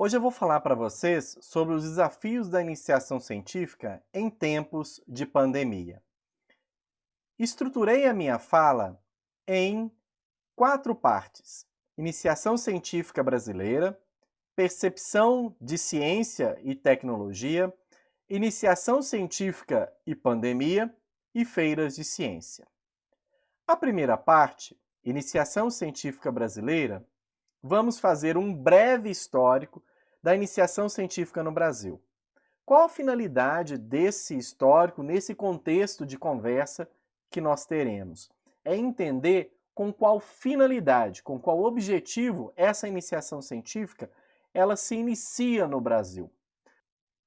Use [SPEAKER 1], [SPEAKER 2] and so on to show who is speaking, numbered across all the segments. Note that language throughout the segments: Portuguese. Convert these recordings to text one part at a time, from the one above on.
[SPEAKER 1] Hoje eu vou falar para vocês sobre os desafios da iniciação científica em tempos de pandemia. Estruturei a minha fala em 4 partes: iniciação científica brasileira, percepção de ciência e tecnologia, iniciação científica e pandemia e feiras de ciência. A primeira parte, iniciação científica brasileira, vamos fazer um breve histórico da iniciação científica no Brasil. Qual a finalidade desse histórico, nesse contexto de conversa que nós teremos? É entender com qual finalidade, com qual objetivo essa iniciação científica ela se inicia no Brasil.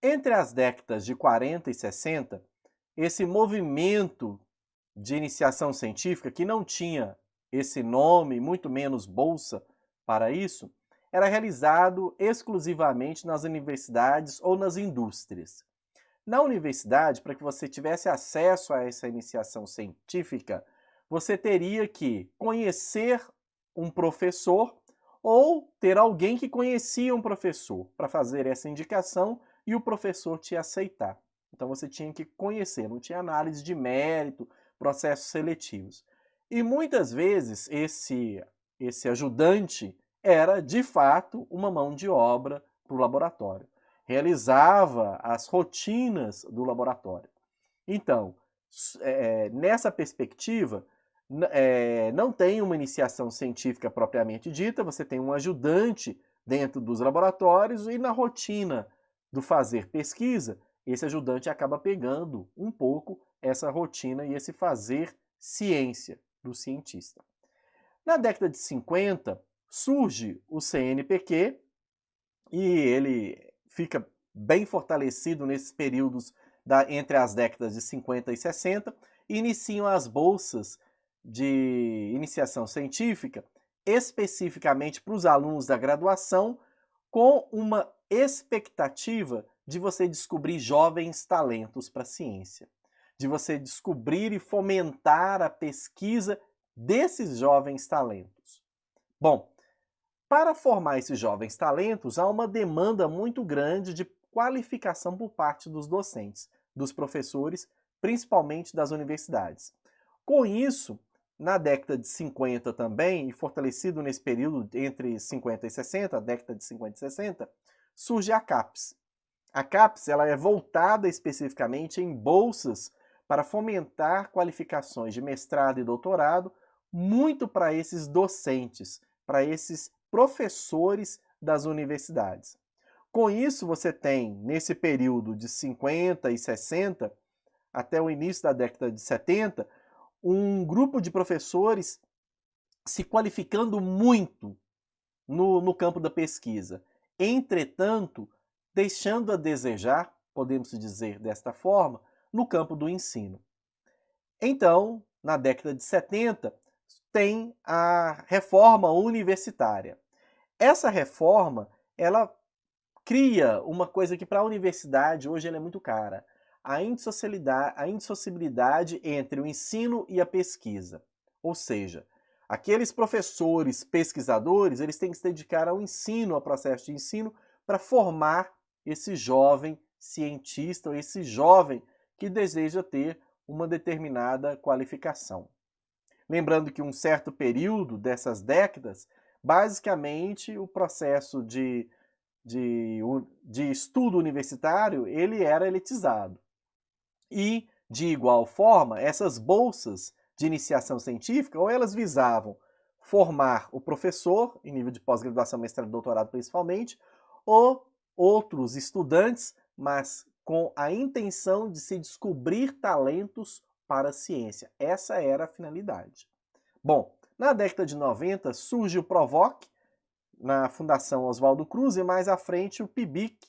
[SPEAKER 1] Entre as décadas de 40 e 60, esse movimento de iniciação científica, que não tinha esse nome, muito menos bolsa para isso, era realizado exclusivamente nas universidades ou nas indústrias. Na universidade, para que você tivesse acesso a essa iniciação científica, você teria que conhecer um professor ou ter alguém que conhecia um professor para fazer essa indicação e o professor te aceitar. Então você tinha que conhecer, não tinha análise de mérito, processos seletivos. E muitas vezes esse ajudante era, de fato, uma mão de obra para o laboratório. Realizava as rotinas do laboratório. Então, nessa perspectiva, não tem uma iniciação científica propriamente dita, você tem um ajudante dentro dos laboratórios e na rotina do fazer pesquisa, esse ajudante acaba pegando um pouco essa rotina e esse fazer ciência do cientista. Na década de 50, surge o CNPq e ele fica bem fortalecido nesses períodos entre as décadas de 50 e 60, e iniciam as bolsas de iniciação científica, especificamente para os alunos da graduação, com uma expectativa de você descobrir jovens talentos para a ciência, de você descobrir e fomentar a pesquisa desses jovens talentos. Bom, para formar esses jovens talentos, há uma demanda muito grande de qualificação por parte dos docentes, dos professores, principalmente das universidades. Com isso, na década de 50 também, e fortalecido nesse período entre 50 e 60, a década de 50 e 60, surge a CAPES. A CAPES ela é voltada especificamente em bolsas para fomentar qualificações de mestrado e doutorado, muito para esses docentes, para esses professores das universidades. Com isso, você tem, nesse período de 50 e 60, até o início da década de 70, um grupo de professores se qualificando muito no campo da pesquisa. Entretanto, deixando a desejar, podemos dizer desta forma, no campo do ensino. Então, na década de 70, tem a reforma universitária. Essa reforma, ela cria uma coisa que para a universidade hoje ela é muito cara: a indissociabilidade entre o ensino e a pesquisa. Ou seja, aqueles professores, pesquisadores, eles têm que se dedicar ao ensino, ao processo de ensino, para formar esse jovem cientista, ou esse jovem que deseja ter uma determinada qualificação. Lembrando que um certo período dessas décadas, basicamente o processo de estudo universitário ele era elitizado. E, de igual forma, essas bolsas de iniciação científica, ou elas visavam formar o professor, em nível de pós-graduação, mestrado e doutorado principalmente, ou outros estudantes, mas com a intenção de se descobrir talentos para a ciência. Essa era a finalidade. Bom, na década de 90 surge o PROVOC, na Fundação Oswaldo Cruz, e mais à frente o PIBIC,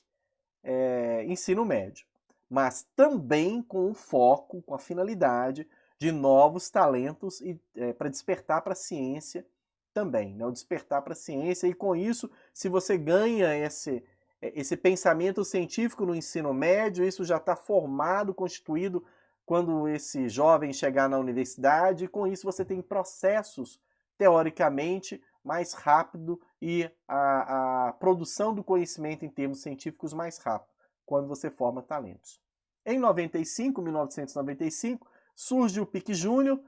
[SPEAKER 1] ensino médio. Mas também com o foco, com a finalidade de novos talentos e para despertar para a ciência também, né? O despertar para a ciência, e com isso, se você ganha esse pensamento científico no ensino médio, isso já está formado, constituído quando esse jovem chegar na universidade, e com isso você tem processos, teoricamente, mais rápido e a produção do conhecimento em termos científicos mais rápido, quando você forma talentos. Em 1995, surge o PIC Júnior,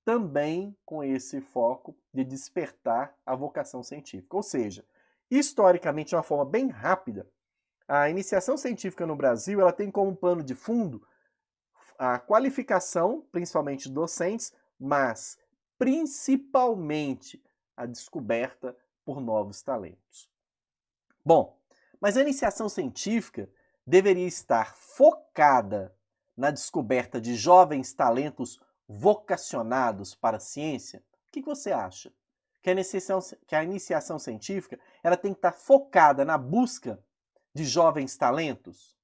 [SPEAKER 1] também com esse foco de despertar a vocação científica. Ou seja, historicamente, de uma forma bem rápida, a iniciação científica no Brasil ela tem como pano de fundo a qualificação, principalmente de docentes, mas principalmente a descoberta por novos talentos. Bom, mas a iniciação científica deveria estar focada na descoberta de jovens talentos vocacionados para a ciência? O que você acha? Que a iniciação científica ela tem que estar focada na busca de jovens talentos?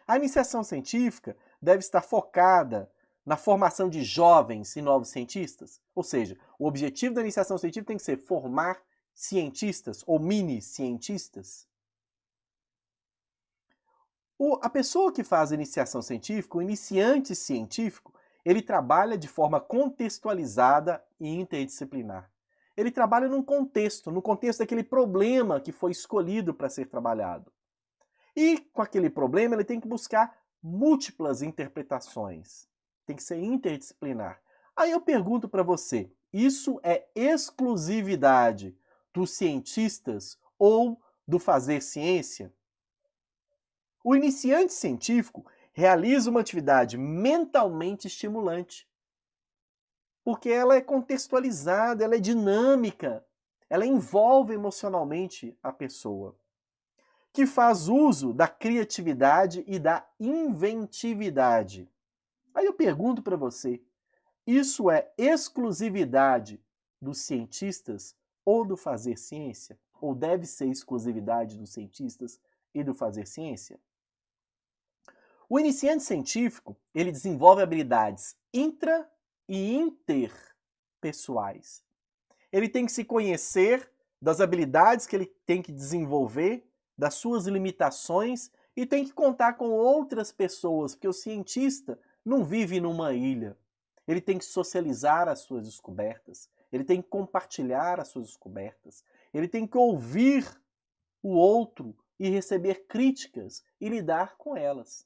[SPEAKER 1] A iniciação científica deve estar focada na formação de jovens e novos cientistas? Ou seja, o objetivo da iniciação científica tem que ser formar cientistas ou mini-cientistas? A pessoa que faz a iniciação científica, o iniciante científico, ele trabalha de forma contextualizada e interdisciplinar. Ele trabalha no contexto daquele problema que foi escolhido para ser trabalhado. E com aquele problema ele tem que buscar múltiplas interpretações. Tem que ser interdisciplinar. Aí eu pergunto para você, isso é exclusividade dos cientistas ou do fazer ciência? O iniciante científico realiza uma atividade mentalmente estimulante, porque ela é contextualizada, ela é dinâmica, ela envolve emocionalmente a pessoa, que faz uso da criatividade e da inventividade. Aí eu pergunto para você, isso é exclusividade dos cientistas ou do fazer ciência? Ou deve ser exclusividade dos cientistas e do fazer ciência? O iniciante científico, ele desenvolve habilidades intra- e interpessoais. Ele tem que se conhecer das habilidades que ele tem que desenvolver, das suas limitações e tem que contar com outras pessoas, porque o cientista não vive numa ilha. Ele tem que socializar as suas descobertas, ele tem que compartilhar as suas descobertas, ele tem que ouvir o outro e receber críticas e lidar com elas.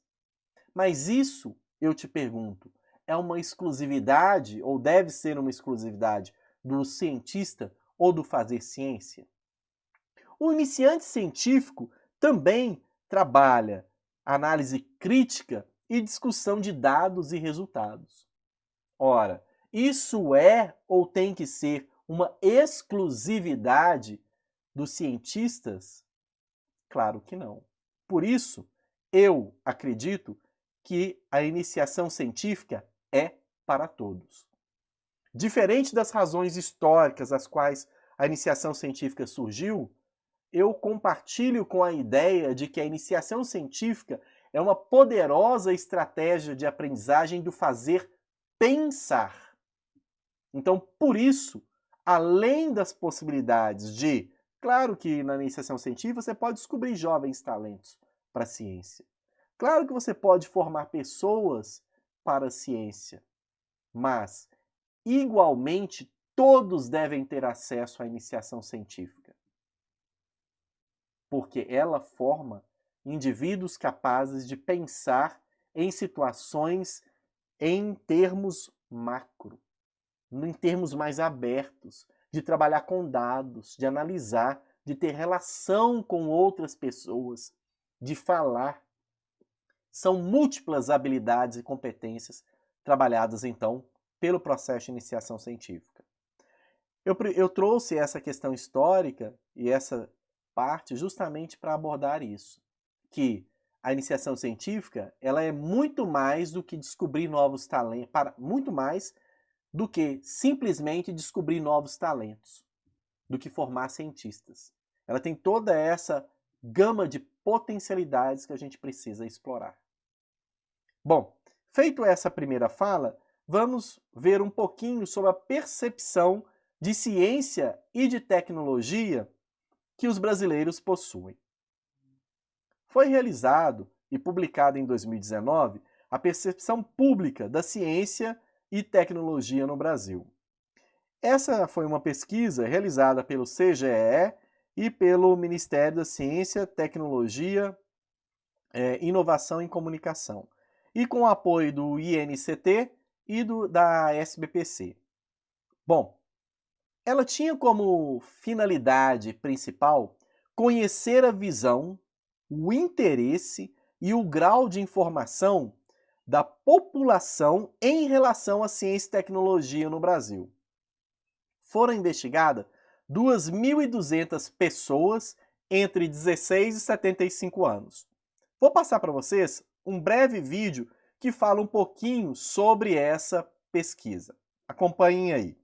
[SPEAKER 1] Mas isso, eu te pergunto, é uma exclusividade ou deve ser uma exclusividade do cientista ou do fazer ciência? O iniciante científico também trabalha análise crítica e discussão de dados e resultados. Ora, isso é ou tem que ser uma exclusividade dos cientistas? Claro que não. Por isso, eu acredito que a iniciação científica é para todos. Diferente das razões históricas às quais a iniciação científica surgiu, eu compartilho com a ideia de que a iniciação científica é uma poderosa estratégia de aprendizagem do fazer pensar. Então, por isso, além das possibilidades de, claro que na iniciação científica você pode descobrir jovens talentos para a ciência. Claro que você pode formar pessoas para a ciência, mas, igualmente, todos devem ter acesso à iniciação científica, porque ela forma indivíduos capazes de pensar em situações em termos macro, em termos mais abertos, de trabalhar com dados, de analisar, de ter relação com outras pessoas, de falar. São múltiplas habilidades e competências trabalhadas, então, pelo processo de iniciação científica. Eu trouxe essa questão histórica e essa parte justamente para abordar isso, que a iniciação científica ela é muito mais do que descobrir novos talentos, muito mais do que simplesmente descobrir novos talentos, do que formar cientistas. Ela tem toda essa gama de potencialidades que a gente precisa explorar. Bom, feito essa primeira fala, vamos ver um pouquinho sobre a percepção de ciência e de tecnologia que os brasileiros possuem. Foi realizado e publicado em 2019 a percepção pública da ciência e tecnologia no Brasil. Essa foi uma pesquisa realizada pelo CGE e pelo Ministério da Ciência, Tecnologia, Inovação e Comunicação, e com o apoio do INCT e da SBPC. Bom, ela tinha como finalidade principal conhecer a visão, o interesse e o grau de informação da população em relação à ciência e tecnologia no Brasil. Foram investigadas 2.200 pessoas entre 16 e 75 anos. Vou passar para vocês um breve vídeo que fala um pouquinho sobre essa pesquisa. Acompanhem aí.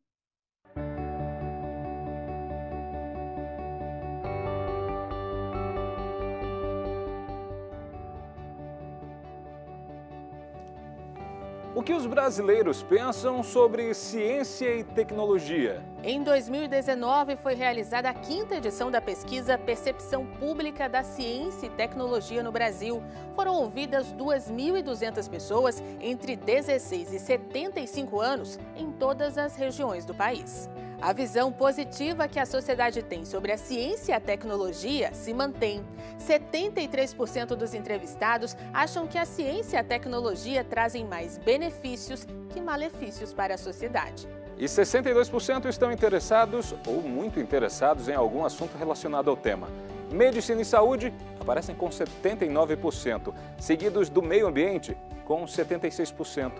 [SPEAKER 2] O que os brasileiros pensam sobre ciência e tecnologia?
[SPEAKER 3] Em 2019, foi realizada a 5ª edição da pesquisa Percepção Pública da Ciência e Tecnologia no Brasil. Foram ouvidas 2.200 pessoas entre 16 e 75 anos em todas as regiões do país. A visão positiva que a sociedade tem sobre a ciência e a tecnologia se mantém. 73% dos entrevistados acham que a ciência e a tecnologia trazem mais benefícios que malefícios para a sociedade.
[SPEAKER 2] E 62% estão interessados ou muito interessados em algum assunto relacionado ao tema. Medicina e saúde aparecem com 79%, seguidos do meio ambiente com 76%.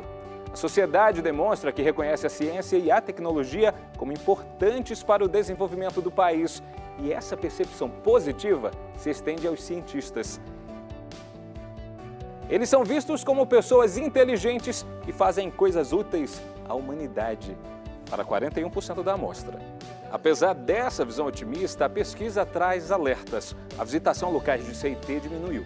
[SPEAKER 2] A sociedade demonstra que reconhece a ciência e a tecnologia como importantes para o desenvolvimento do país. E essa percepção positiva se estende aos cientistas. Eles são vistos como pessoas inteligentes que fazem coisas úteis à humanidade, para 41% da amostra. Apesar dessa visão otimista, a pesquisa traz alertas. A visitação a locais de CIT diminuiu.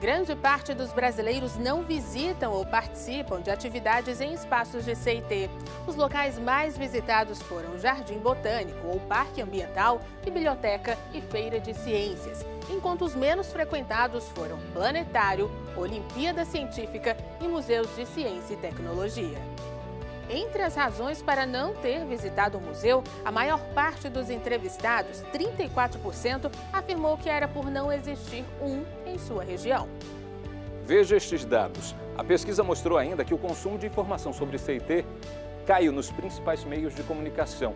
[SPEAKER 3] Grande parte dos brasileiros não visitam ou participam de atividades em espaços de CIT. Os locais mais visitados foram Jardim Botânico ou Parque Ambiental, Biblioteca e Feira de Ciências, enquanto os menos frequentados foram Planetário, Olimpíada Científica e Museus de Ciência e Tecnologia. Entre as razões para não ter visitado o museu, a maior parte dos entrevistados, 34%, afirmou que era por não existir um em sua região.
[SPEAKER 2] Veja estes dados. A pesquisa mostrou ainda que o consumo de informação sobre CIT caiu nos principais meios de comunicação.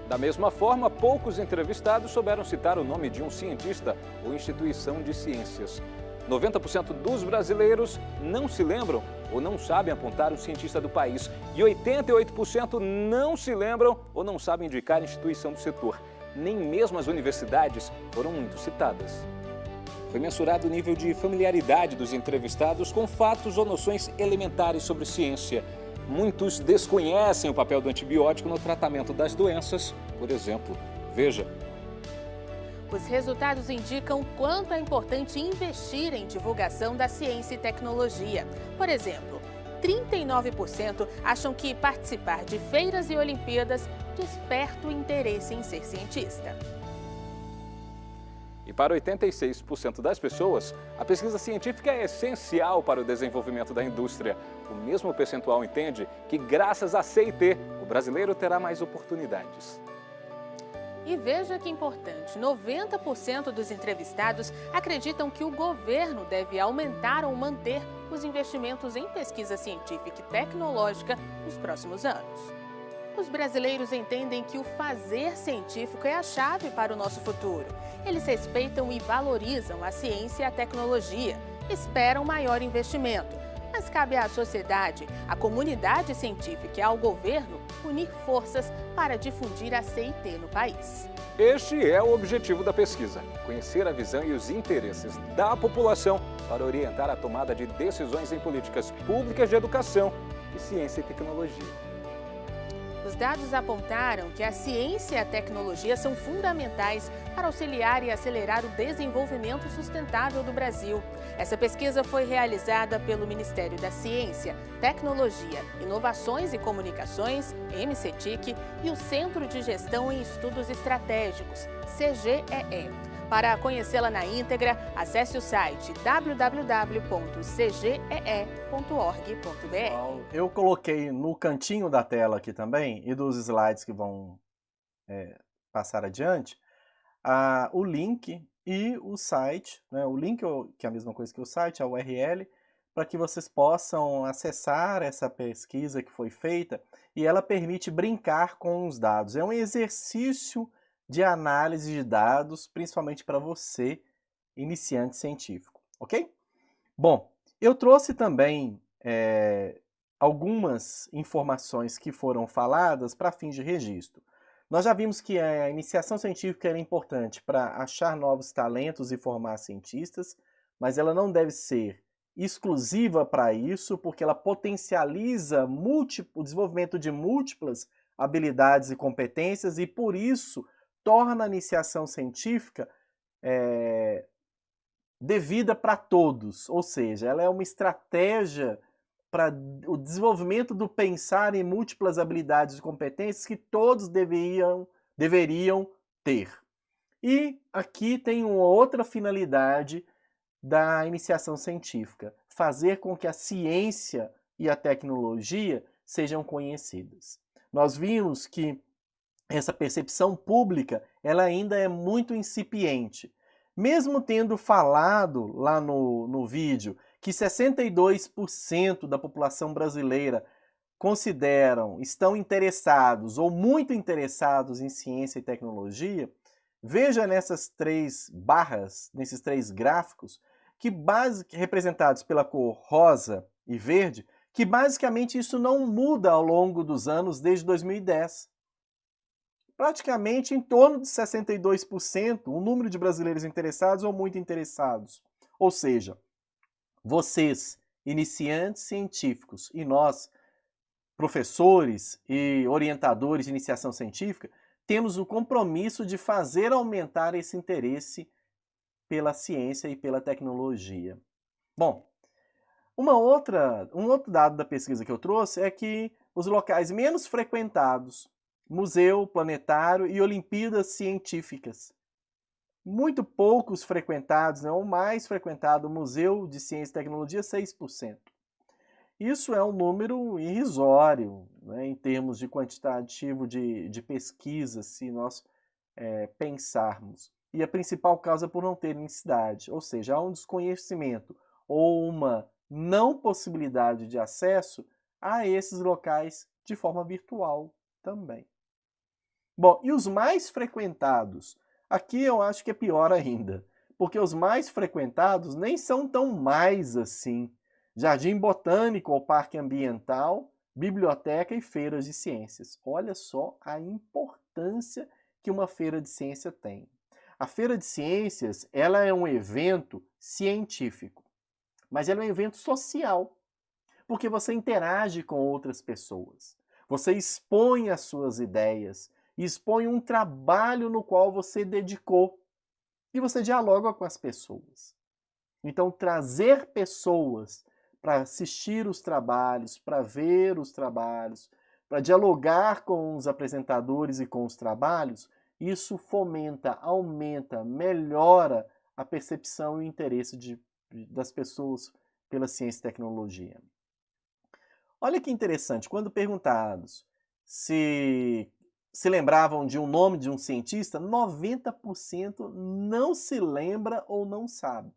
[SPEAKER 2] Da mesma forma, poucos entrevistados souberam citar o nome de um cientista ou instituição de ciências. 90% dos brasileiros não se lembram ou não sabem apontar o cientista do país e 88% não se lembram ou não sabem indicar a instituição do setor. Nem mesmo as universidades foram muito citadas. Foi mensurado o nível de familiaridade dos entrevistados com fatos ou noções elementares sobre ciência. Muitos desconhecem o papel do antibiótico no tratamento das doenças, por exemplo. Veja.
[SPEAKER 3] Os resultados indicam quanto é importante investir em divulgação da ciência e tecnologia. Por exemplo, 39% acham que participar de feiras e Olimpíadas desperta o interesse em ser cientista.
[SPEAKER 2] E para 86% das pessoas, a pesquisa científica é essencial para o desenvolvimento da indústria. O mesmo percentual entende que, graças à CIT, o brasileiro terá mais oportunidades.
[SPEAKER 3] E veja que importante, 90% dos entrevistados acreditam que o governo deve aumentar ou manter os investimentos em pesquisa científica e tecnológica nos próximos anos. Os brasileiros entendem que o fazer científico é a chave para o nosso futuro. Eles respeitam e valorizam a ciência e a tecnologia, esperam maior investimento. Mas cabe à sociedade, à comunidade científica e ao governo unir forças para difundir a CIT no país.
[SPEAKER 2] Este é o objetivo da pesquisa: conhecer a visão e os interesses da população para orientar a tomada de decisões em políticas públicas de educação e ciência e tecnologia.
[SPEAKER 3] Os dados apontaram que a ciência e a tecnologia são fundamentais para auxiliar e acelerar o desenvolvimento sustentável do Brasil. Essa pesquisa foi realizada pelo Ministério da Ciência, Tecnologia, Inovações e Comunicações, MCTIC, e o Centro de Gestão em Estudos Estratégicos, CGEE. Para conhecê-la na íntegra, acesse o site www.cgee.org.br.
[SPEAKER 1] Eu coloquei no cantinho da tela aqui também, e dos slides que vão passar adiante, o link e o site, né? O link, que é a mesma coisa que o site, a URL, para que vocês possam acessar essa pesquisa que foi feita, e ela permite brincar com os dados. É um exercício de análise de dados, principalmente para você, iniciante científico, ok? Bom, eu trouxe também algumas informações que foram faladas para fins de registro. Nós já vimos que a iniciação científica era importante para achar novos talentos e formar cientistas, mas ela não deve ser exclusiva para isso, porque ela potencializa o desenvolvimento de múltiplas habilidades e competências e, por isso, torna a iniciação científica devida para todos, ou seja, ela é uma estratégia para o desenvolvimento do pensar em múltiplas habilidades e competências que todos deveriam ter. E aqui tem uma outra finalidade da iniciação científica: fazer com que a ciência e a tecnologia sejam conhecidas. Nós vimos que essa percepção pública ela ainda é muito incipiente. Mesmo tendo falado lá no vídeo que 62% da população brasileira estão interessados ou muito interessados em ciência e tecnologia, veja nessas 3 barras, nesses 3 gráficos, representados pela cor rosa e verde, que basicamente isso não muda ao longo dos anos desde 2010. Praticamente em torno de 62% o número de brasileiros interessados ou muito interessados. Ou seja, vocês, iniciantes científicos, e nós, professores e orientadores de iniciação científica, temos o compromisso de fazer aumentar esse interesse pela ciência e pela tecnologia. Bom, um outro dado da pesquisa que eu trouxe é que os locais menos frequentados, museu, planetário e Olimpíadas científicas, muito poucos frequentados, né? O mais frequentado, o Museu de Ciência e Tecnologia, 6%. Isso é um número irrisório, né, em termos de quantitativo de pesquisa, se nós pensarmos. E a principal causa por não ter unicidade, ou seja, há um desconhecimento ou uma não possibilidade de acesso a esses locais de forma virtual também. Bom, e os mais frequentados? Aqui eu acho que é pior ainda, porque os mais frequentados nem são tão mais assim. Jardim Botânico ou Parque Ambiental, biblioteca e feiras de ciências. Olha só a importância que uma feira de ciência tem. A feira de ciências, ela é um evento científico, mas ela é um evento social, porque você interage com outras pessoas. Você expõe as suas ideias, expõe um trabalho no qual você dedicou e você dialoga com as pessoas. Então, trazer pessoas para assistir os trabalhos, para ver os trabalhos, para dialogar com os apresentadores e com os trabalhos, isso fomenta, aumenta, melhora a percepção e o interesse das pessoas pela ciência e tecnologia. Olha que interessante, quando perguntados se lembravam de um nome de um cientista, 90% não se lembra ou não sabe.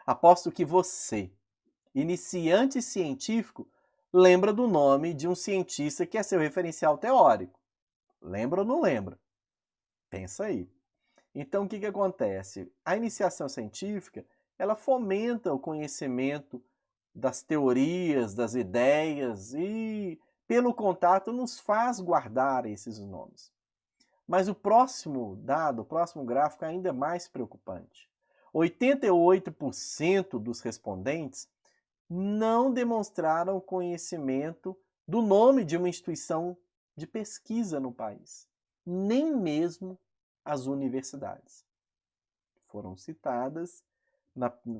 [SPEAKER 1] Aposto que você, iniciante científico, lembra do nome de um cientista que é seu referencial teórico. Lembra ou não lembra? Pensa aí. Então, o que acontece? A iniciação científica, ela fomenta o conhecimento das teorias, das ideias e, pelo contato, nos faz guardar esses nomes. Mas o próximo dado, o próximo gráfico é ainda mais preocupante. 88% dos respondentes não demonstraram conhecimento do nome de uma instituição de pesquisa no país, nem mesmo as universidades. Foram citadas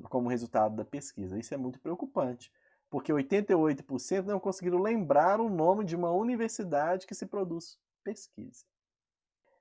[SPEAKER 1] como resultado da pesquisa. Isso é muito preocupante, porque 88% não conseguiram lembrar o nome de uma universidade que se produz pesquisa.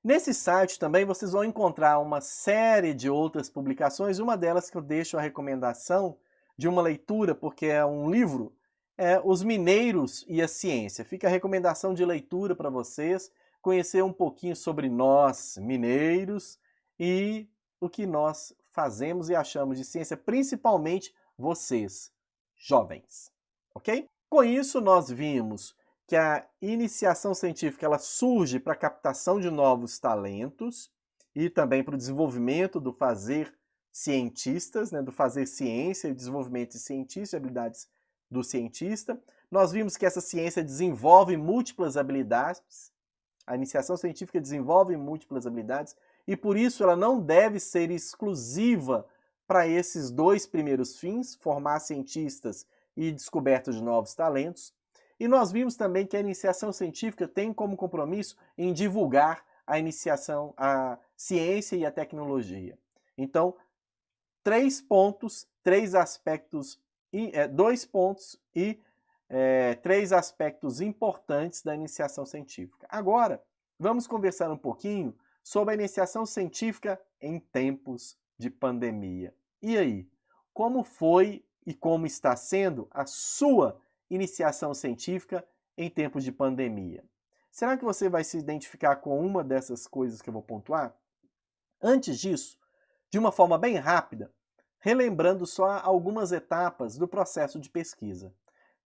[SPEAKER 1] Nesse site também vocês vão encontrar uma série de outras publicações, uma delas que eu deixo a recomendação de uma leitura, porque é um livro, é Os Mineiros e a Ciência. Fica a recomendação de leitura para vocês, conhecer um pouquinho sobre nós, mineiros, e o que nós fazemos e achamos de ciência, principalmente vocês, jovens, ok? Com isso, nós vimos que a iniciação científica ela surge para a captação de novos talentos e também para o desenvolvimento do fazer cientistas, né, do fazer ciência e desenvolvimento de cientistas, de habilidades do cientista. Nós vimos que essa ciência desenvolve múltiplas habilidades, a iniciação científica desenvolve múltiplas habilidades e por isso ela não deve ser exclusiva para esses dois primeiros fins, formar cientistas e descoberta de novos talentos. E nós vimos também que a iniciação científica tem como compromisso em divulgar a ciência e a tecnologia. Então, 3 pontos, 3 aspectos, 2 pontos e 3 aspectos importantes da iniciação científica. Agora, vamos conversar um pouquinho sobre a iniciação científica em tempos de pandemia. E aí, como foi e como está sendo a sua iniciação científica em tempos de pandemia? Será que você vai se identificar com uma dessas coisas que eu vou pontuar? Antes disso, de uma forma bem rápida, relembrando só algumas etapas do processo de pesquisa.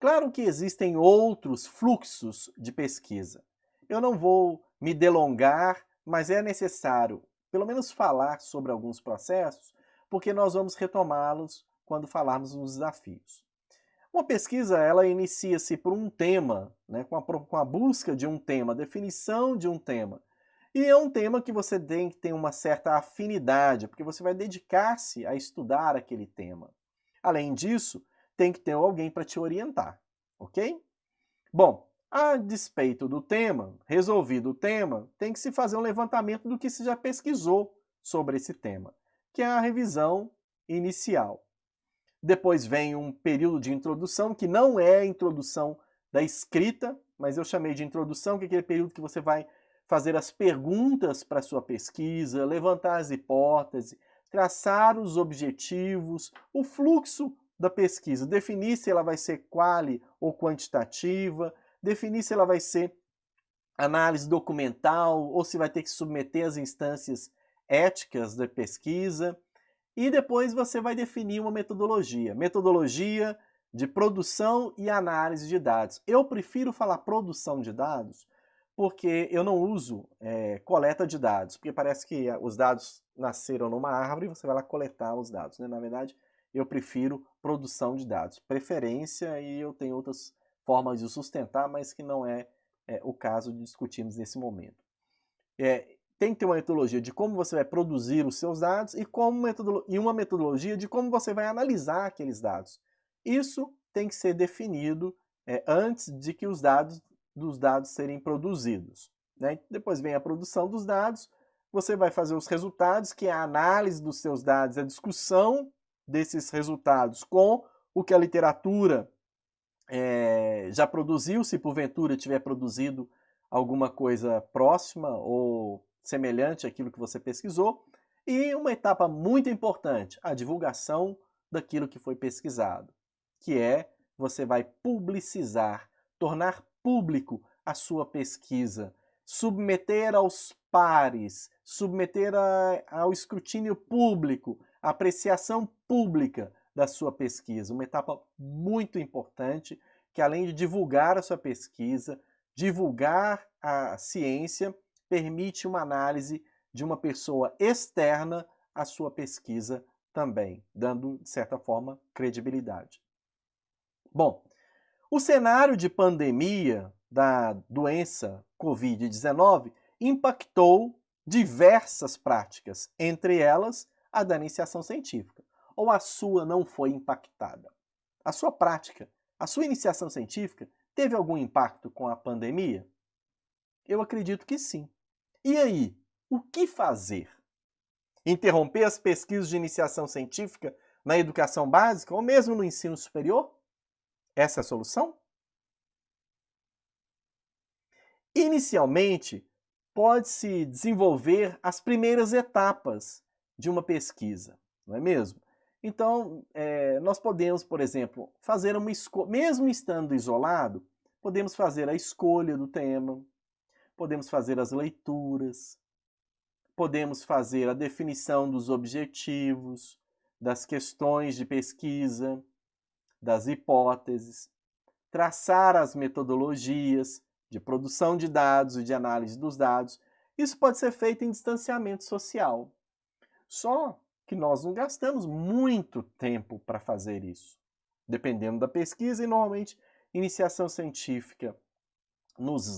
[SPEAKER 1] Claro que existem outros fluxos de pesquisa. Eu não vou me delongar, mas é necessário, pelo menos, falar sobre alguns processos, porque nós vamos retomá-los quando falarmos nos desafios. Uma pesquisa, ela inicia-se por um tema, né, com a busca de um tema, a definição de um tema. E é um tema que você tem que ter uma certa afinidade, porque você vai dedicar-se a estudar aquele tema. Além disso, tem que ter alguém para te orientar, ok? Bom, a despeito do tema, resolvido o tema, tem que se fazer um levantamento do que se já pesquisou sobre esse tema, que é a revisão inicial. Depois vem um período de introdução, que não é a introdução da escrita, mas eu chamei de introdução, que é aquele período que você vai fazer as perguntas para a sua pesquisa, levantar as hipóteses, traçar os objetivos, o fluxo da pesquisa, definir se ela vai ser quali ou quantitativa, definir se ela vai ser análise documental ou se vai ter que submeter às instâncias éticas da pesquisa. E depois você vai definir uma metodologia. Metodologia de produção e análise de dados. Eu prefiro falar produção de dados porque eu não uso coleta de dados. Porque parece que os dados nasceram numa árvore e você vai lá coletar os dados, né? Na verdade, eu prefiro produção de dados. Preferência, e eu tenho outras formas de sustentar, mas que não é o caso de discutirmos nesse momento. Tem que ter uma metodologia de como você vai produzir os seus dados e uma metodologia de como você vai analisar aqueles dados. Isso tem que ser definido antes de que os dados serem produzidos, né? Depois vem a produção dos dados, você vai fazer os resultados, que é a análise dos seus dados, a discussão desses resultados com o que a literatura já produziu, se porventura tiver produzido alguma coisa próxima ou semelhante àquilo que você pesquisou, e uma etapa muito importante, a divulgação daquilo que foi pesquisado, que você vai publicizar, tornar público a sua pesquisa, submeter aos pares, submeter ao escrutínio público, a apreciação pública da sua pesquisa. Uma etapa muito importante que, além de divulgar a sua pesquisa, divulgar a ciência, permite uma análise de uma pessoa externa à sua pesquisa também, dando, de certa forma, credibilidade. Bom, o cenário de pandemia da doença Covid-19 impactou diversas práticas, entre elas a da iniciação científica. Ou a sua não foi impactada? A sua prática, a sua iniciação científica teve algum impacto com a pandemia? Eu acredito que sim. E aí, o que fazer? Interromper as pesquisas de iniciação científica na educação básica ou mesmo no ensino superior? Essa é a solução? Inicialmente, pode-se desenvolver as primeiras etapas de uma pesquisa, não é mesmo? Então, nós podemos, por exemplo, fazer uma escolha, mesmo estando isolado, podemos fazer a escolha do tema, podemos fazer as leituras, podemos fazer a definição dos objetivos, das questões de pesquisa, das hipóteses, traçar as metodologias de produção de dados e de análise dos dados. Isso pode ser feito em distanciamento social. Só que nós não gastamos muito tempo para fazer isso, dependendo da pesquisa, e normalmente iniciação científica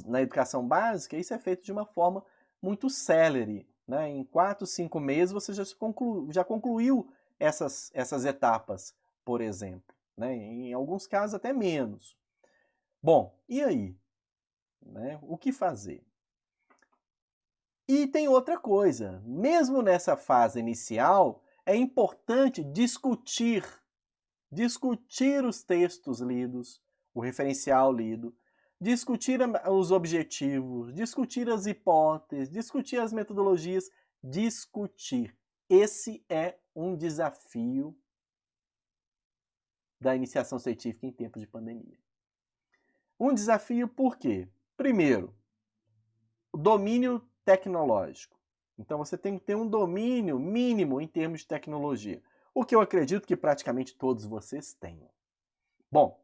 [SPEAKER 1] na educação básica, isso é feito de uma forma muito célere, né? Em 4, 5 meses você já concluiu essas etapas, por exemplo, né? Em alguns casos até menos. Bom, e aí? Né? O que fazer? E tem outra coisa, mesmo nessa fase inicial, é importante discutir os textos lidos, o referencial lido, discutir os objetivos, discutir as hipóteses, discutir as metodologias, discutir. Esse é um desafio da iniciação científica em tempos de pandemia. Um desafio por quê? Primeiro, o domínio tecnológico. Então você tem que ter um domínio mínimo em termos de tecnologia, o que eu acredito que praticamente todos vocês tenham. Bom,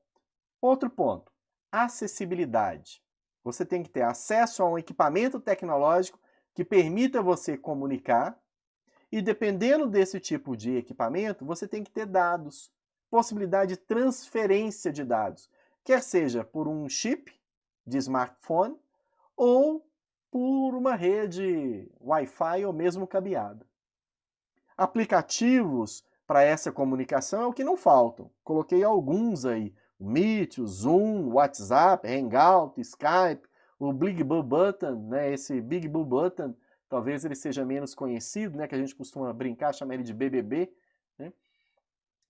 [SPEAKER 1] outro ponto, acessibilidade. Você tem que ter acesso a um equipamento tecnológico que permita você comunicar, e dependendo desse tipo de equipamento, você tem que ter dados, possibilidade de transferência de dados, quer seja por um chip de smartphone ou por uma rede Wi-Fi ou mesmo cabeada. Aplicativos para essa comunicação é o que não faltam. Coloquei alguns aí, o Meet, o Zoom, o WhatsApp, Hangout, Skype, o Big Blue Button, né? Esse Big Blue Button, talvez ele seja menos conhecido, né? Que a gente costuma brincar, chamar ele de BBB, né?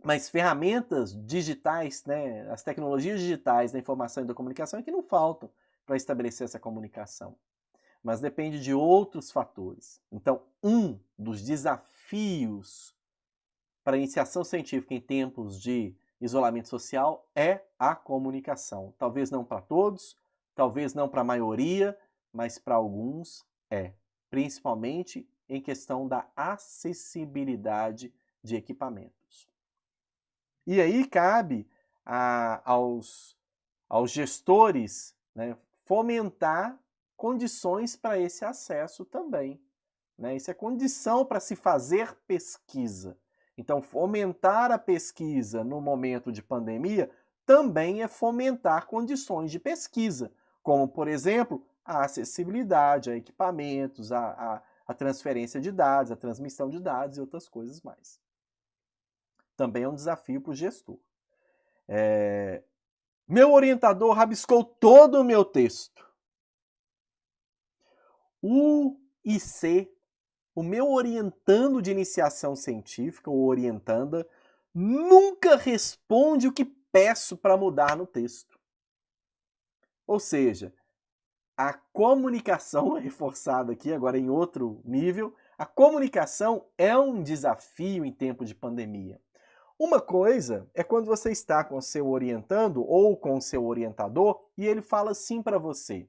[SPEAKER 1] Mas ferramentas digitais, né? As tecnologias digitais da informação e da comunicação é que não faltam para estabelecer essa comunicação. Mas depende de outros fatores. Então, um dos desafios para a iniciação científica em tempos de isolamento social é a comunicação. Talvez não para todos, talvez não para a maioria, mas para alguns é. Principalmente em questão da acessibilidade de equipamentos. E aí cabe aos gestores, né, fomentar condições para esse acesso também, né? Isso é condição para se fazer pesquisa. Então, fomentar a pesquisa no momento de pandemia também é fomentar condições de pesquisa, como, por exemplo, a acessibilidade a equipamentos, a transferência de dados, a transmissão de dados e outras coisas mais. Também é um desafio para o gestor. Meu orientador rabiscou todo o meu texto. O IC, o meu orientando de iniciação científica, ou orientanda, nunca responde o que peço para mudar no texto. Ou seja, a comunicação, reforçada aqui agora em outro nível, a comunicação é um desafio em tempo de pandemia. Uma coisa é quando você está com o seu orientando ou com o seu orientador e ele fala assim para você: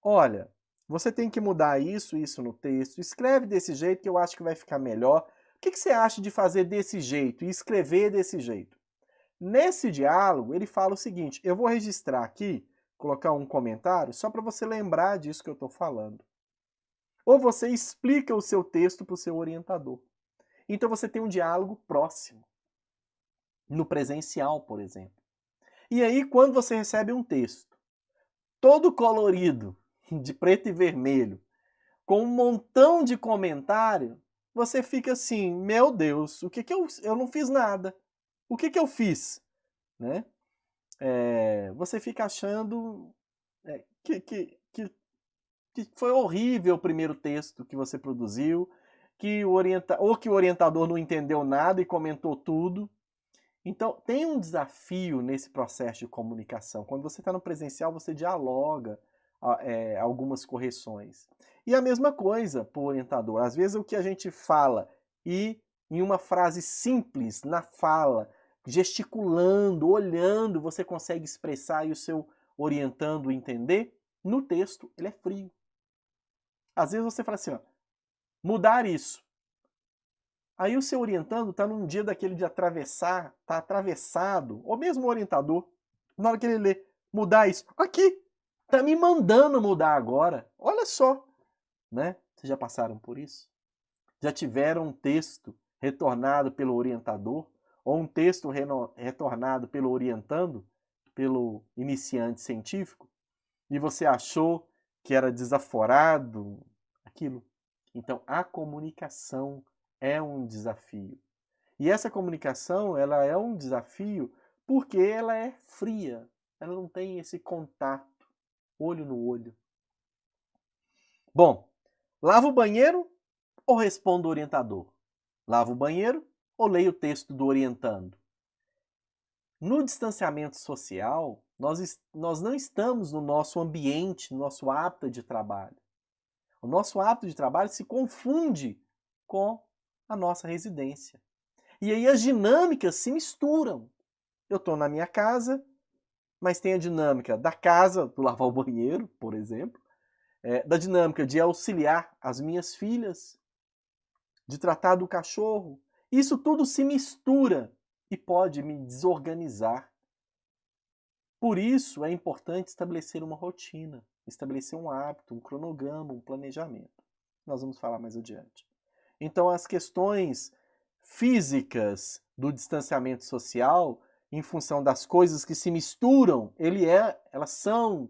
[SPEAKER 1] olha, você tem que mudar isso no texto, escreve desse jeito que eu acho que vai ficar melhor. O que você acha de fazer desse jeito e escrever desse jeito? Nesse diálogo, ele fala o seguinte: eu vou registrar aqui, colocar um comentário, só para você lembrar disso que eu estou falando. Ou você explica o seu texto para o seu orientador. Então você tem um diálogo próximo. No presencial, por exemplo. E aí, quando você recebe um texto todo colorido, de preto e vermelho, com um montão de comentário, você fica assim: meu Deus, o que eu não fiz nada. O que eu fiz? Né? Você fica achando que foi horrível o primeiro texto que você produziu, ou que o orientador não entendeu nada e comentou tudo. Então, tem um desafio nesse processo de comunicação. Quando você está no presencial, você dialoga algumas correções. E a mesma coisa para o orientador. Às vezes o que a gente fala e em uma frase simples, na fala, gesticulando, olhando, você consegue expressar e o seu orientando entender, no texto ele é frio. Às vezes você fala assim, ó, mudar isso. Aí o seu orientando está num dia daquele de atravessar, está atravessado, ou mesmo o orientador, na hora que ele lê, mudar isso. Aqui, está me mandando mudar agora. Olha só, né? Vocês já passaram por isso? Já tiveram um texto retornado pelo orientador, ou um texto retornado pelo orientando, pelo iniciante científico, e você achou que era desaforado aquilo? Então, a comunicação é um desafio. E essa comunicação, ela é um desafio porque ela é fria. Ela não tem esse contato, olho no olho. Bom, lavo o banheiro ou respondo o orientador? Lavo o banheiro ou leio o texto do orientando? No distanciamento social, nós não estamos no nosso ambiente, no nosso hábito de trabalho. O nosso hábito de trabalho se confunde com a nossa residência. E aí as dinâmicas se misturam. Eu estou na minha casa, mas tem a dinâmica da casa, do lavar o banheiro, por exemplo, da dinâmica de auxiliar as minhas filhas, de tratar do cachorro. Isso tudo se mistura e pode me desorganizar. Por isso é importante estabelecer uma rotina, estabelecer um hábito, um cronograma, um planejamento. Nós vamos falar mais adiante. Então as questões físicas do distanciamento social, em função das coisas que se misturam, elas são,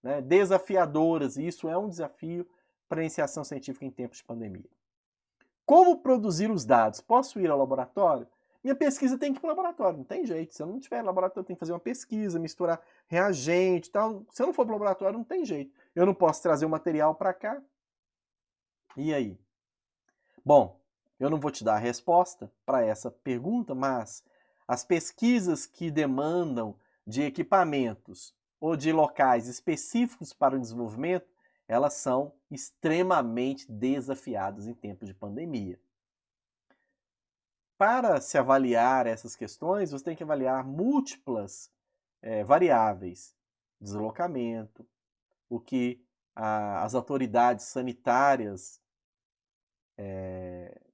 [SPEAKER 1] né, desafiadoras, e isso é um desafio para a iniciação científica em tempos de pandemia. Como produzir os dados? Posso ir ao laboratório? Minha pesquisa tem que ir para o laboratório, não tem jeito. Se eu não tiver laboratório, eu tenho que fazer uma pesquisa, misturar reagente e tal. Se eu não for para o laboratório, não tem jeito. Eu não posso trazer o material para cá. E aí? Bom, eu não vou te dar a resposta para essa pergunta, mas as pesquisas que demandam de equipamentos ou de locais específicos para o desenvolvimento, elas são extremamente desafiadas em tempos de pandemia. Para se avaliar essas questões, você tem que avaliar múltiplas variáveis. Deslocamento, o que as autoridades sanitárias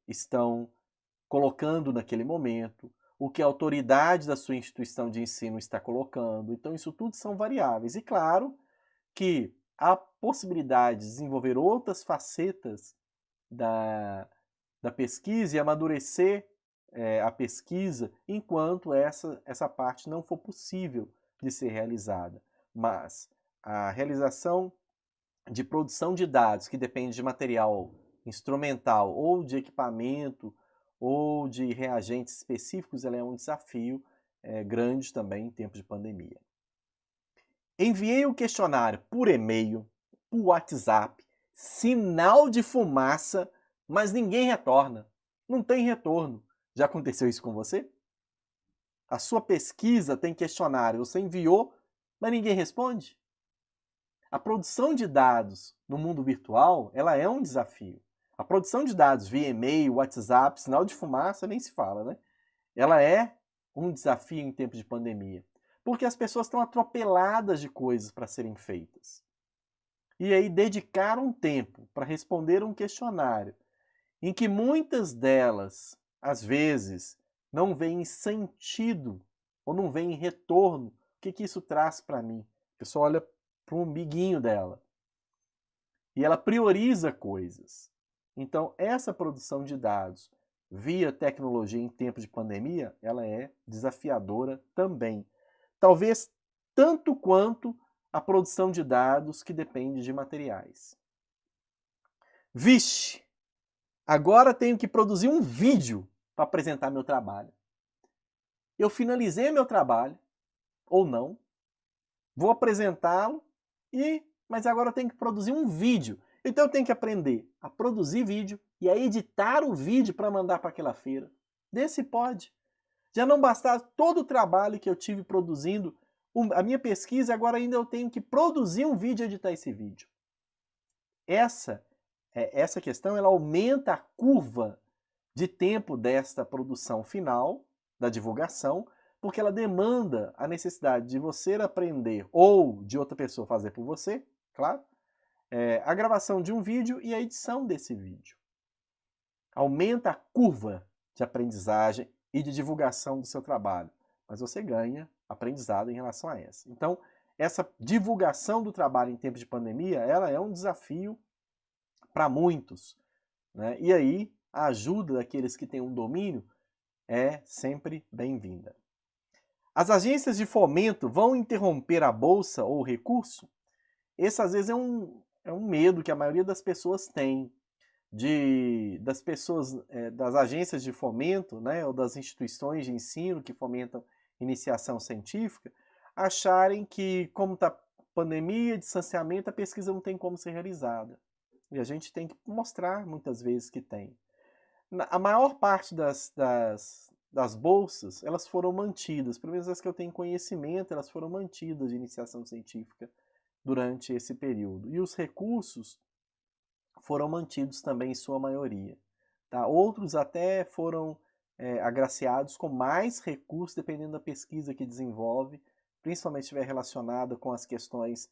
[SPEAKER 1] estão colocando naquele momento, o que a autoridade da sua instituição de ensino está colocando. Então, isso tudo são variáveis. E claro que há possibilidade de desenvolver outras facetas da pesquisa e amadurecer a pesquisa enquanto essa parte não for possível de ser realizada. Mas a realização de produção de dados que depende de material instrumental ou de equipamento ou de reagentes específicos, ela é um desafio grande também em tempos de pandemia. Enviei o questionário por e-mail, por WhatsApp, sinal de fumaça, mas ninguém retorna. Não tem retorno. Já aconteceu isso com você? A sua pesquisa tem questionário, você enviou, mas ninguém responde? A produção de dados no mundo virtual, ela é um desafio. A produção de dados via e-mail, WhatsApp, sinal de fumaça, nem se fala, né? Ela é um desafio em tempos de pandemia. Porque as pessoas estão atropeladas de coisas para serem feitas. E aí dedicar um tempo para responder um questionário em que muitas delas, às vezes, não veem sentido ou não veem retorno. O que isso traz para mim? A pessoa olha para o umbiguinho dela e ela prioriza coisas. Então, essa produção de dados via tecnologia em tempos de pandemia, ela é desafiadora também. Talvez tanto quanto a produção de dados que depende de materiais. Vixe! Agora tenho que produzir um vídeo para apresentar meu trabalho. Eu finalizei meu trabalho, ou não, vou apresentá-lo, mas agora eu tenho que produzir um vídeo. Então eu tenho que aprender a produzir vídeo e a editar o vídeo para mandar para aquela feira. Desse pode. Já não bastasse todo o trabalho que eu tive produzindo A minha pesquisa, agora ainda eu tenho que produzir um vídeo e editar esse vídeo. Essa questão, ela aumenta a curva de tempo desta produção final, da divulgação, porque ela demanda a necessidade de você aprender ou de outra pessoa fazer por você, claro, a gravação de um vídeo e a edição desse vídeo. Aumenta a curva de aprendizagem e de divulgação do seu trabalho, mas você ganha aprendizado em relação a essa. Então, essa divulgação do trabalho em tempos de pandemia, ela é um desafio para muitos, né? E aí, a ajuda daqueles que têm um domínio é sempre bem-vinda. As agências de fomento vão interromper a bolsa ou o recurso? Esse, às vezes, é um medo que a maioria das pessoas tem, das agências de fomento, né, ou das instituições de ensino que fomentam iniciação científica, acharem que, como está pandemia, distanciamento, a pesquisa não tem como ser realizada. E a gente tem que mostrar, muitas vezes, que tem. A maior parte das bolsas, elas foram mantidas, pelo menos as que eu tenho conhecimento, elas foram mantidas de iniciação científica durante esse período. E os recursos foram mantidos também em sua maioria. Tá? Outros até foram agraciados com mais recursos, dependendo da pesquisa que desenvolve, principalmente se estiver relacionada com as questões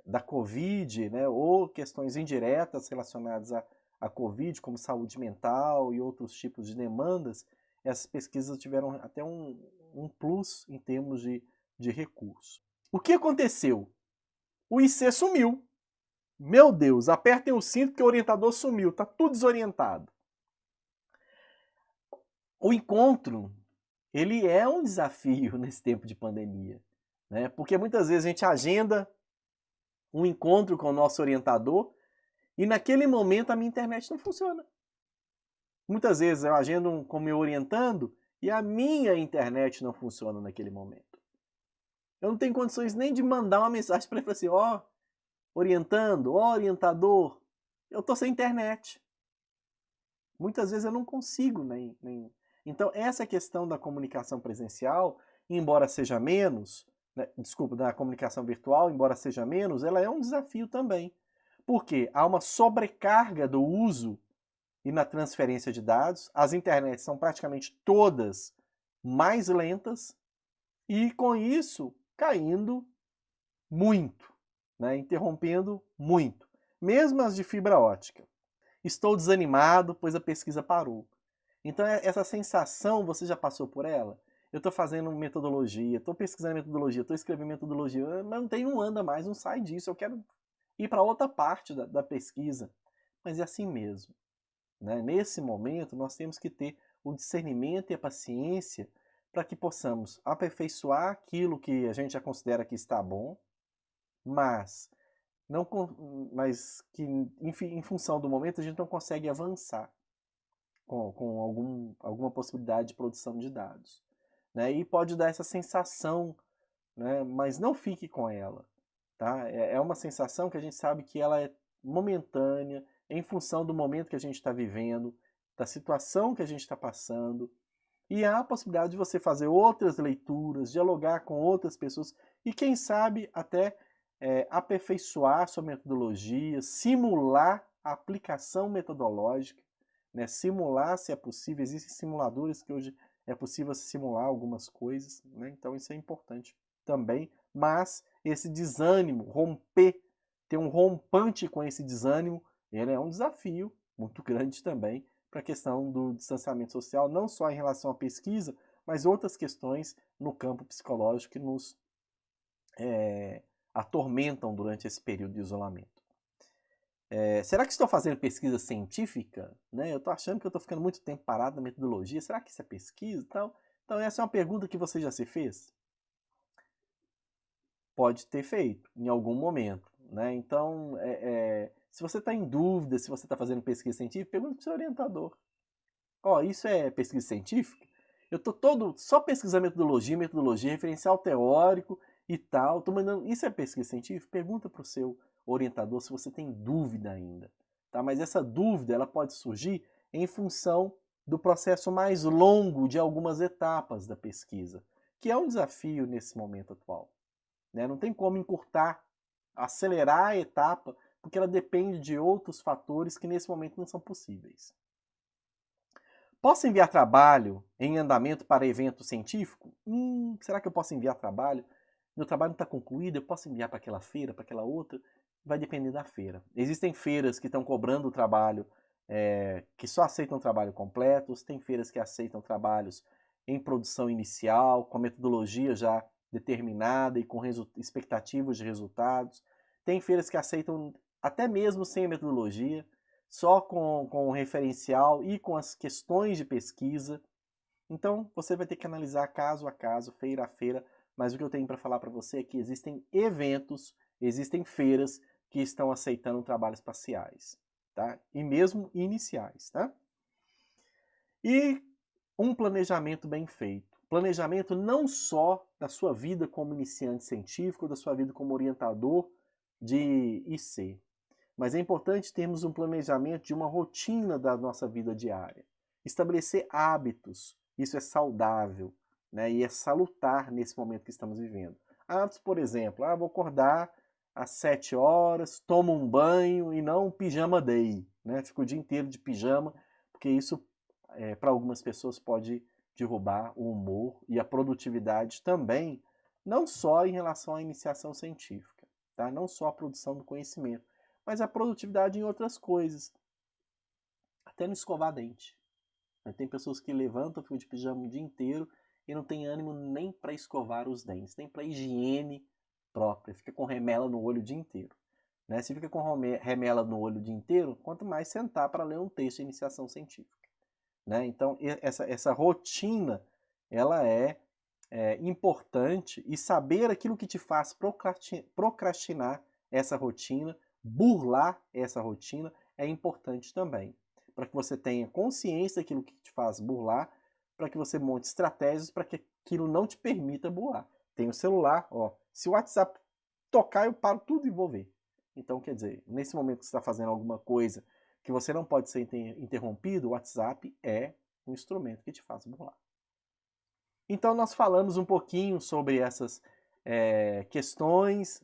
[SPEAKER 1] da Covid, né, ou questões indiretas relacionadas à Covid, como saúde mental e outros tipos de demandas. Essas pesquisas tiveram até um plus em termos de recurso. O que aconteceu? O IC sumiu. Meu Deus, apertem o cinto que o orientador sumiu, está tudo desorientado. O encontro, ele é um desafio nesse tempo de pandemia, né? Porque muitas vezes a gente agenda um encontro com o nosso orientador e naquele momento a minha internet não funciona. Muitas vezes eu agendo com o meu orientando e a minha internet não funciona naquele momento. Eu não tenho condições nem de mandar uma mensagem para ele assim, ó, orientando, ó, orientador, eu tô sem internet. Muitas vezes eu não consigo nem... Então, essa questão da comunicação presencial, embora seja menos, né, da comunicação virtual, embora seja menos, ela é um desafio também. Porque há uma sobrecarga do uso e na transferência de dados, as internets são praticamente todas mais lentas e, com isso, caindo muito, né, interrompendo muito. Mesmo as de fibra ótica. Estou desanimado, pois a pesquisa parou. Então, essa sensação, você já passou por ela? Eu estou fazendo metodologia, estou pesquisando metodologia, estou escrevendo metodologia, mas não anda mais, não sai disso, eu quero ir para outra parte da pesquisa. Mas é assim mesmo. Né? Nesse momento, nós temos que ter o discernimento e a paciência para que possamos aperfeiçoar aquilo que a gente já considera que está bom, mas que, em função do momento, a gente não consegue avançar com alguma possibilidade de produção de dados. Né? E pode dar essa sensação, né? Mas não fique com ela. Tá? É uma sensação que a gente sabe que ela é momentânea, em função do momento que a gente está vivendo, da situação que a gente está passando. E há a possibilidade de você fazer outras leituras, dialogar com outras pessoas e, quem sabe, até aperfeiçoar sua metodologia, simular a aplicação metodológica, né? Simular, se é possível. Existem simuladores que hoje é possível simular algumas coisas, né? Então isso é importante também. Mas esse desânimo, ter um rompante com esse desânimo, ele é um desafio muito grande também para a questão do distanciamento social, não só em relação à pesquisa, mas outras questões no campo psicológico que nos atormentam durante esse período de isolamento. Será que estou fazendo pesquisa científica? Né? Eu estou achando que eu estou ficando muito tempo parado na metodologia. Será que isso é pesquisa? Então essa é uma pergunta que você já se fez? Pode ter feito em algum momento. Né? Então, se você está em dúvida, se você está fazendo pesquisa científica, pergunta para o seu orientador. Isso é pesquisa científica? Eu estou só pesquisando metodologia, referencial teórico e tal. Isso é pesquisa científica? Pergunta para o seu orientador se você tem dúvida ainda. Tá? Mas essa dúvida ela pode surgir em função do processo mais longo de algumas etapas da pesquisa. que é um desafio nesse momento atual. Né? Não tem como encurtar, acelerar a etapa, porque ela depende de outros fatores que nesse momento não são possíveis. Posso enviar trabalho em andamento para evento científico? Será que eu posso enviar trabalho? Meu trabalho não está concluído, eu posso enviar para aquela feira, para aquela outra? Vai depender da feira. Existem feiras que estão cobrando trabalho, que só aceitam trabalho completos, tem feiras que aceitam trabalhos em produção inicial, com metodologia já determinada e com expectativas de resultados. Tem feiras que aceitam até mesmo sem metodologia, só com o referencial e com as questões de pesquisa. Então, você vai ter que analisar caso a caso, feira a feira, mas o que eu tenho para falar para você é que existem eventos, existem feiras que estão aceitando trabalhos parciais, tá? E mesmo iniciais, tá? E um planejamento bem feito. Planejamento não só da sua vida como iniciante científico, da sua vida como orientador de IC, mas é importante termos um planejamento de uma rotina da nossa vida diária. Estabelecer hábitos, isso é saudável, né? E é salutar nesse momento que estamos vivendo. Hábitos, por exemplo, vou acordar às 7 horas, tomo um banho e não pijama day, né? Fico o dia inteiro de pijama, porque isso para algumas pessoas pode derrubar o humor e a produtividade também, não só em relação à iniciação científica, tá? Não só a produção do conhecimento, mas a produtividade em outras coisas, até no escovar dente. Tem pessoas que levantam, ficam de pijama o dia inteiro e não tem ânimo nem para escovar os dentes, nem para higiene própria, fica com remela no olho o dia inteiro. Né? Se fica com remela no olho o dia inteiro, quanto mais sentar para ler um texto de iniciação científica. Né? Então, essa rotina ela é importante, e saber aquilo que te faz procrastinar essa rotina, burlar essa rotina, é importante também. Para que você tenha consciência daquilo que te faz burlar, para que você monte estratégias para que aquilo não te permita burlar. Tem o celular, se o WhatsApp tocar, eu paro tudo e vou ver. Então, quer dizer, nesse momento que você está fazendo alguma coisa que você não pode ser interrompido, o WhatsApp é um instrumento que te faz burlar. Então, nós falamos um pouquinho sobre essas questões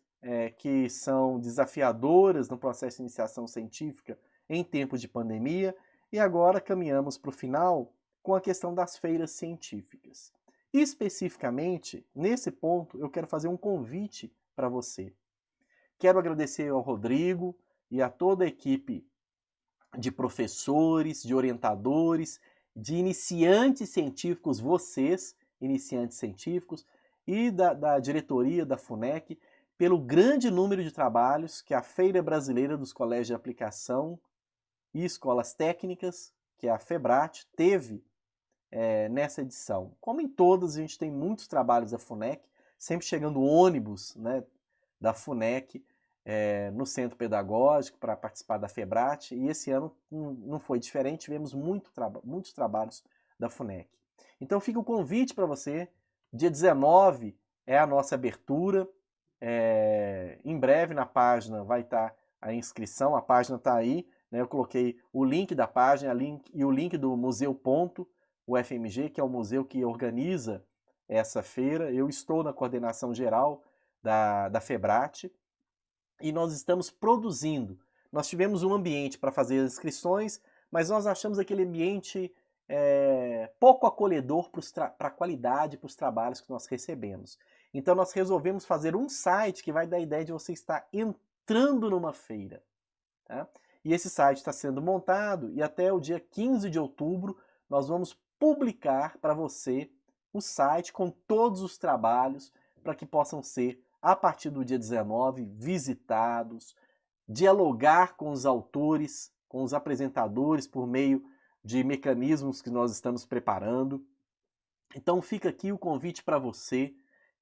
[SPEAKER 1] que são desafiadoras no processo de iniciação científica em tempos de pandemia, e agora caminhamos para o final com a questão das feiras científicas. Especificamente, nesse ponto, eu quero fazer um convite para você. Quero agradecer ao Rodrigo e a toda a equipe de professores, de orientadores, de iniciantes científicos, vocês, iniciantes científicos, e da diretoria da FUNEC, pelo grande número de trabalhos que a Feira Brasileira dos Colégios de Aplicação e Escolas Técnicas, que é a FEBRAT, teve nessa edição. Como em todas, a gente tem muitos trabalhos da FUNEC, sempre chegando ônibus, né, da FUNEC no centro pedagógico para participar da FEBRAT, e esse ano não foi diferente, tivemos muitos trabalhos da FUNEC. Então fica o convite para você, dia 19 é a nossa abertura, em breve na página vai estar a inscrição, a página está aí, né, eu coloquei o link da página e o link do Museu UFMG, que é o museu que organiza essa feira. Eu estou na coordenação geral da FEBRAT, e nós estamos produzindo. Nós tivemos um ambiente para fazer as inscrições, mas nós achamos aquele ambiente pouco acolhedor para a qualidade, para os trabalhos que nós recebemos. Então nós resolvemos fazer um site que vai dar a ideia de você estar entrando numa feira. Tá? E esse site está sendo montado, e até o dia 15 de outubro nós vamos publicar para você o site com todos os trabalhos para que possam ser, a partir do dia 19, visitados, dialogar com os autores, com os apresentadores, por meio de mecanismos que nós estamos preparando. Então fica aqui o convite para você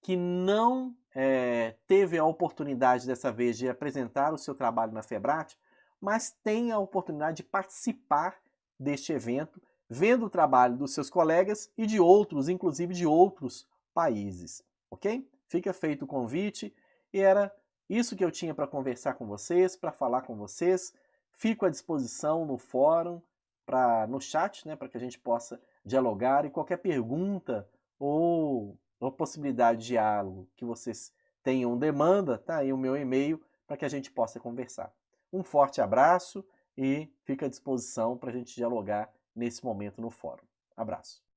[SPEAKER 1] que não teve a oportunidade dessa vez de apresentar o seu trabalho na FEBRAT, mas tem a oportunidade de participar deste evento, vendo o trabalho dos seus colegas e de outros, inclusive de outros países, ok? Fica feito o convite, e era isso que eu tinha para conversar com vocês, para falar com vocês. Fico à disposição no fórum, no chat, né, para que a gente possa dialogar, e qualquer pergunta ou uma possibilidade de diálogo, que vocês tenham demanda, tá aí o meu e-mail para que a gente possa conversar. Um forte abraço e fico à disposição para a gente dialogar nesse momento no fórum. Abraço.